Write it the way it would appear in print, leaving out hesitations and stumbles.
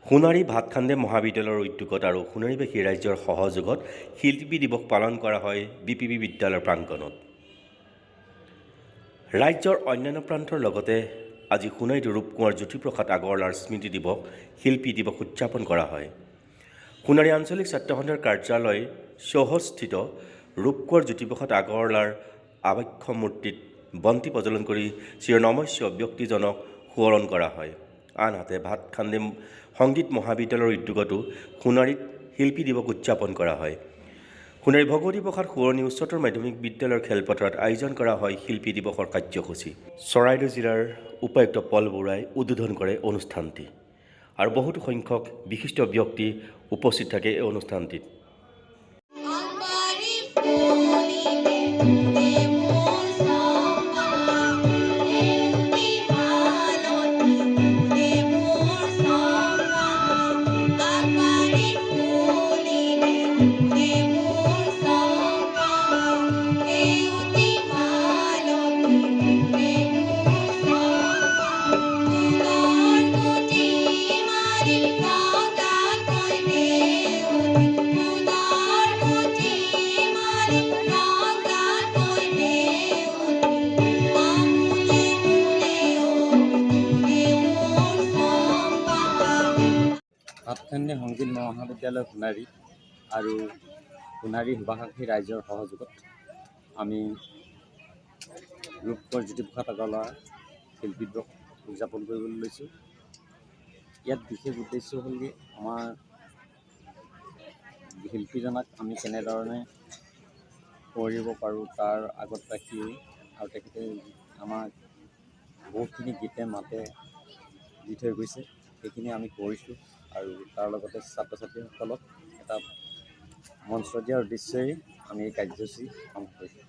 সোণাৰী ভাতখান্দে মহাবিদ্যালয়ৰ উদ্যোগত আৰু সোণাৰীবাসী ৰাইজৰ সহযোগত শিল্পী দিৱস পালন কৰা হয় বিপিবি বিদ্যালয়ৰ প্ৰাংগণত। ৰাজ্যৰ অন্যান্য প্ৰান্তৰ লগতে আজি সোণাৰীত ৰূপকোঁৱৰ জ্যোতিপ্ৰসাদ আগৰৱালাৰ স্মৃতি দিৱস শিল্পী দিৱস উদযাপন কৰা হয়। সোণাৰী আঞ্চলিক ছাত্ৰ সন্থাৰ কাৰ্যালয় চৌহদস্থিত ৰূপকোঁৱৰ জ্যোতিপ্ৰসাদ আগৰৱালাৰ আবক্ষ মূৰ্তিত বন্তি প্ৰজ্বলন কৰি চিৰনমস্য ব্যক্তিজনক সোঁৱৰণ কৰা হয়। আনহাতে ভাতখান্দে সংগীত মহাবিদ্যালয়ৰ উদ্যোগতো সোণাৰীত শিল্পী দিৱস উদযাপন কৰা হয়। সোণাৰী ভগৱতী প্ৰসাদ সোঁৱৰণী উচ্চতৰ মাধ্যমিক বিদ্যালয়ৰ খেলপথাৰত আয়োজন কৰা হয় শিল্পী দিৱসৰ কাৰ্যসূচী। চৰাইদেউ জিলাৰ উপায়ুক্ত পল বৰুৱাই উদ্বোধন কৰে অনুষ্ঠানটি আৰু বহুতো সংখ্যক বিশিষ্ট ব্যক্তি উপস্থিত থাকে এই অনুষ্ঠানটিত। ভাতখান্দে সংগীত মহাবিদ্যালয় সোণাৰী আৰু সোণাৰী সুভাষাসী ৰাইজৰ সহযোগত আমি ৰূপকোঁৱৰ জ্যোতিপ্ৰসাদ আগৰৱালাৰ শিল্পী দিৱস উদযাপন কৰিবলৈ লৈছোঁ। ইয়াত বিশেষ উদ্দেশ্য হ'ল কি আমাৰ শিল্পীজনক আমি কেনেধৰণে কৰিব পাৰোঁ তাৰ আগত ৰাখি আৰু তেখেতে আমাক বহুতখিনি গীতে মাতে দি থৈ গৈছে, সেইখিনি আমি কৰিছোঁ আৰু তাৰ লগতে ছাত্ৰ ছাত্ৰীসকলক এটা মঞ্চ দিয়াৰ উদ্দেশ্যেই আমি এই কাৰ্যসূচী আৰম্ভ কৰিছোঁ।